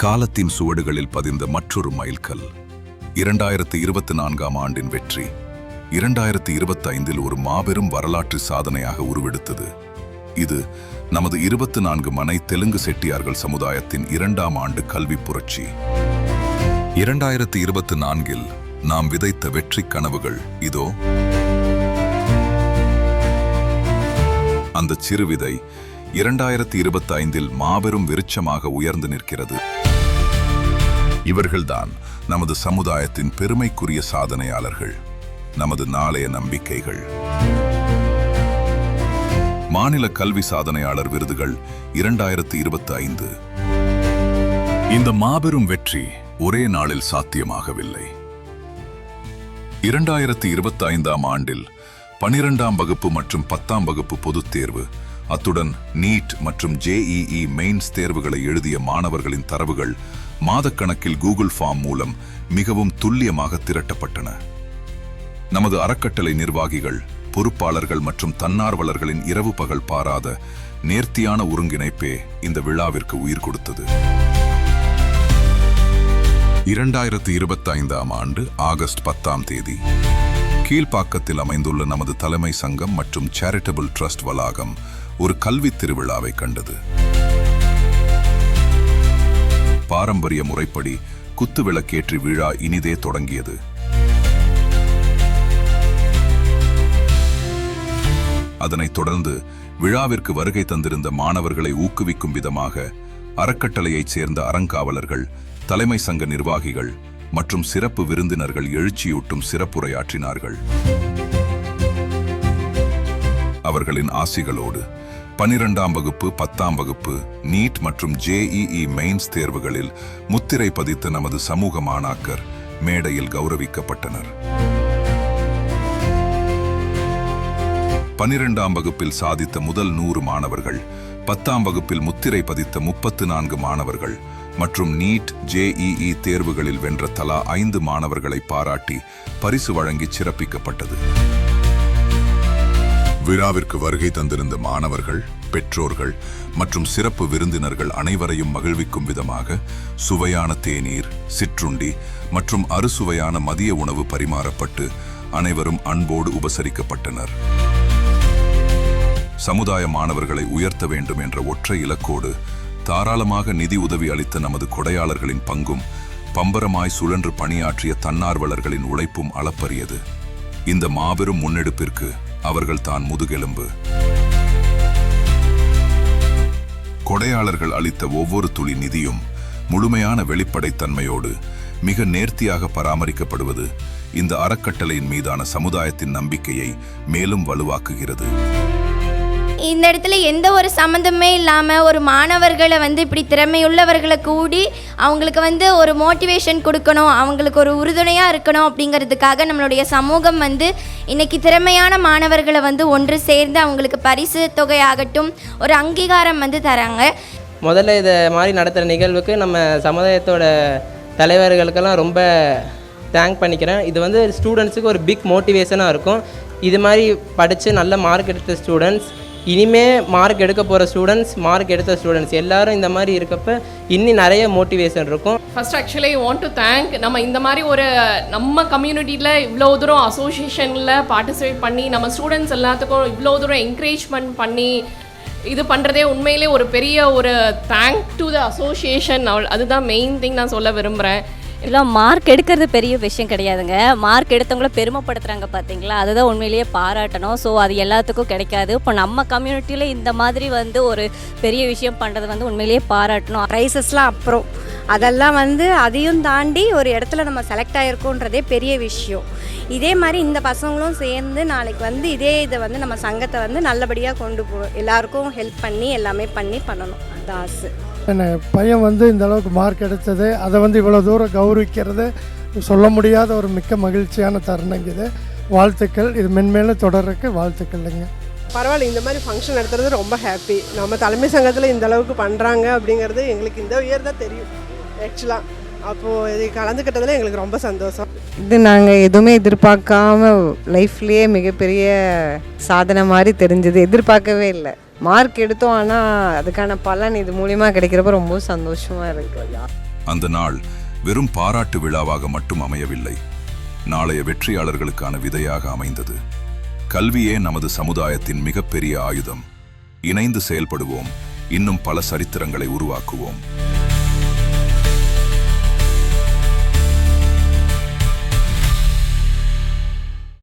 காலத்தின் சுவடுகளில் பதிந்த மற்றொரு மைல்கல். 2024ஆம் ஆண்டின் வெற்றி 2025இல் ஒரு மாபெரும் வரலாற்று சாதனையாக உருவெடுத்தது. இது நமது 24 மனை தெலுங்கு செட்டியார்கள் சமுதாயத்தின் 2ஆம் ஆண்டு கல்வி புரட்சி. 2024இல் நாம் விதைத்த வெற்றி கனவுகள் இதோ. அந்த சிறுவிதை 2025இல் மாபெரும் விருட்சமாக உயர்ந்து நிற்கிறது. இவர்கள்தான் நமது சமுதாயத்தின் பெருமைக்குரிய சாதனையாளர்கள், நமது நாளைய நம்பிக்கைகள். மாநில கல்வி சாதனையாளர் விருதுகள் 2025. இந்த மாபெரும் வெற்றி ஒரே நாளில் சாத்தியமாகவில்லை. 2025ஆம் ஆண்டில் 12ஆம் வகுப்பு மற்றும் 10ஆம் வகுப்பு பொதுத் தேர்வு, அத்துடன் நீட் மற்றும் JEE மெயின்ஸ் தேர்வுகளை எழுதிய மாணவர்களின் தரவுகள் மாதக்கணக்கில் கூகுள் ஃபார்ம் மூலம் மிகவும் துல்லியமாக திரட்டப்பட்டன. நமது அறக்கட்டளை நிர்வாகிகள், பொறுப்பாளர்கள் மற்றும் தன்னார்வலர்களின் இரவு பகல் பாராத நேர்த்தியான ஒருங்கிணைப்பே இந்த விழாவிற்கு உயிர் கொடுத்தது. 2025ஆம் ஆண்டு ஆகஸ்ட் 10ஆம் தேதி கீழ்ப்பாக்கத்தில் அமைந்துள்ள நமது தலைமை சங்கம் மற்றும் சேரிட்டபிள் ட்ரஸ்ட் வளாகம் ஒரு கல்வி திருவிழாவை கண்டது. பாரம்பரிய முறைப்படி குத்துவிளக்கேற்றி விழா இனிதே தொடங்கியது. அதனைத் தொடர்ந்து விழாவிற்கு வருகை தந்திருந்த மாணவர்களை ஊக்குவிக்கும் விதமாக அறக்கட்டளையைச் சேர்ந்த அறங்காவலர்கள், தலைமை சங்க நிர்வாகிகள் மற்றும் சிறப்பு விருந்தினர்கள் எழுச்சியூட்டும் சிறப்புரையாற்றினார்கள். அவர்களின் ஆசிகளோடு 12ஆம் வகுப்பு, 10ஆம் வகுப்பு, நீட் மற்றும் JEE மெயின்ஸ் தேர்வுகளில் முத்திரை பதித்த நமது சமூக மாணாக்கர் மேடையில் கௌரவிக்கப்பட்டனர். 12ஆம் வகுப்பில் சாதித்த முதல் 100 மாணவர்கள், 10ஆம் வகுப்பில் முத்திரை பதித்த 34 மாணவர்கள் மற்றும் நீட் JEE தேர்வுகளில் வென்ற தலா 5 மாணவர்களை பாராட்டி பரிசு வழங்கி சிறப்பிக்கப்பட்டது. விழாவிற்கு வருகை தந்திருந்த மாணவர்கள், பெற்றோர்கள் மற்றும் சிறப்பு விருந்தினர்கள் அனைவரையும் மகிழ்விக்கும் விதமாக சுவையான தேநீர், சிற்றுண்டி மற்றும் அறுசுவையான மதிய உணவு பரிமாறப்பட்டு அனைவரும் அன்போடு உபசரிக்கப்பட்டனர். சமுதாய மாணவர்களை உயர்த்த வேண்டும் என்ற ஒற்றை இலக்கோடு தாராளமாக நிதி உதவி அளித்த நமது கொடையாளர்களின் பங்கும், பம்பரமாய் சுழன்று பணியாற்றிய தன்னார்வலர்களின் உழைப்பும் அளப்பரியது. இந்த மாபெரும் முன்னெடுப்பிற்கு அவர்கள் தான் முதுகெலும்பு. கொடையாளர்கள் அளித்த ஒவ்வொரு துளி நிதியும் முழுமையான வெளிப்படைத்தன்மையோடு மிக நேர்த்தியாக பராமரிக்கப்படுவது இந்த அறக்கட்டளையின் மீதான சமுதாயத்தின் நம்பிக்கையை மேலும் வலுவாக்குகிறது. இந்த இடத்துல எந்த ஒரு சம்மந்தமே இல்லாமல் ஒரு மாணவர்களை இப்படி திறமையுள்ளவர்களை கூடி அவங்களுக்கு ஒரு மோட்டிவேஷன் கொடுக்கணும், அவங்களுக்கு ஒரு உறுதுணையாக இருக்கணும் அப்படிங்கிறதுக்காக நம்மளுடைய சமூகம் இன்னைக்கு திறமையான மாணவர்களை ஒன்று சேர்ந்து அவங்களுக்கு பரிசு தொகையாகட்டும் ஒரு அங்கீகாரம் தராங்க. முதல்ல இதை மாதிரி நடத்துகிற நிகழ்வுக்கு நம்ம சமுதாயத்தோட தலைவர்களுக்கெல்லாம் ரொம்ப தேங்க் பண்ணிக்கிறேன். இது ஸ்டூடெண்ட்ஸுக்கு ஒரு பிக் மோட்டிவேஷனாக இருக்கும். இது மாதிரி படித்து நல்ல மார்க் எடுத்த ஸ்டூடெண்ட்ஸ், இனிமே மார்க் எடுக்க போகிற ஸ்டூடெண்ட்ஸ், மார்க் எடுத்த ஸ்டூடெண்ட்ஸ் எல்லாரும் இந்த மாதிரி இருக்கப்போ இன்னும் நிறைய மோட்டிவேஷன் இருக்கும். First actually want to thank நம்ம இந்த மாதிரி ஒரு நம்ம கம்யூனிட்டியில் இவ்வளோ தூரம் அசோசியேஷனில் பார்ட்டிசிபேட் பண்ணி நம்ம ஸ்டூடெண்ட்ஸ் எல்லாத்துக்கும் இவ்வளோ தூரம் என்கரேஜ்மெண்ட் பண்ணி இது பண்ணுறதே உண்மையிலே ஒரு பெரிய ஒரு தேங்க் டு த அசோசியேஷன். அதுதான் மெயின் திங் நான் சொல்ல விரும்புகிறேன். இல்லை, மார்க் எடுக்கிறது பெரிய விஷயம் கிடையாதுங்க. மார்க் எடுத்தவங்கள பெருமைப்படுத்துகிறாங்க பார்த்தீங்களா, அதுதான் உண்மையிலேயே பாராட்டணும். ஸோ அது எல்லாத்துக்கும் கிடைக்காது. இப்போ நம்ம கம்யூனிட்டியில் இந்த மாதிரி ஒரு பெரிய விஷயம் பண்ணுறது உண்மையிலேயே பாராட்டணும். ப்ரைஸஸ்லாம் அப்புறம் அதெல்லாம் அதையும் தாண்டி ஒரு இடத்துல நம்ம செலக்ட் ஆகிருக்கோன்றதே பெரிய விஷயம். இதே மாதிரி இந்த பசங்களும் சேர்ந்து நாளைக்கு இதே இதை நம்ம சங்கத்தை நல்லபடியாக கொண்டு எல்லாருக்கும் ஹெல்ப் பண்ணி எல்லாமே பண்ணணும். அது ஆசை. பையன் இந்த அளவுக்கு மார்க் எடுத்தது, அதை இவ்வளோ தூரம் கௌரவிக்கிறது சொல்ல முடியாத ஒரு மிக்க மகிழ்ச்சியான தருணம் இது. வாழ்த்துக்கள். இது மென்மேலும் தொடர்றதுக்கு வாழ்த்துக்கள்ங்க. பரவாயில்ல, இந்த மாதிரி ஃபங்க்ஷன் நடத்துறது ரொம்ப ஹாப்பி. நம்ம தலைமை சங்கத்தில் இந்த அளவுக்கு பண்ணுறாங்க அப்படிங்கிறது எங்களுக்கு இந்த இயர் தான் தெரியும் ஆக்சுவலாக. அப்போது இது கலந்துக்கிட்டதில் எங்களுக்கு ரொம்ப சந்தோஷம். இது நாங்கள் எதுவுமே எதிர்பார்க்காம லைஃப்லேயே மிகப்பெரிய சாதனை மாதிரி தெரிஞ்சது. எதிர்பார்க்கவே இல்லை. மார்க் எடுத்தோம், ஆனால் அதுக்கான பலன் இது மூலிமா கிடைக்கிறப்ப ரொம்ப சந்தோஷமாக இருக்குது. அந்த நாள் வெறும் பாராட்டு விழாவாக மட்டும் அமையவில்லை, நாளைய வெற்றியாளர்களுக்கான விதையாக அமைந்தது. கல்வியே நமது சமுதாயத்தின் மிகப்பெரிய ஆயுதம். இணைந்து செயல்படுவோம், இன்னும் பல சரித்திரங்களை உருவாக்குவோம்.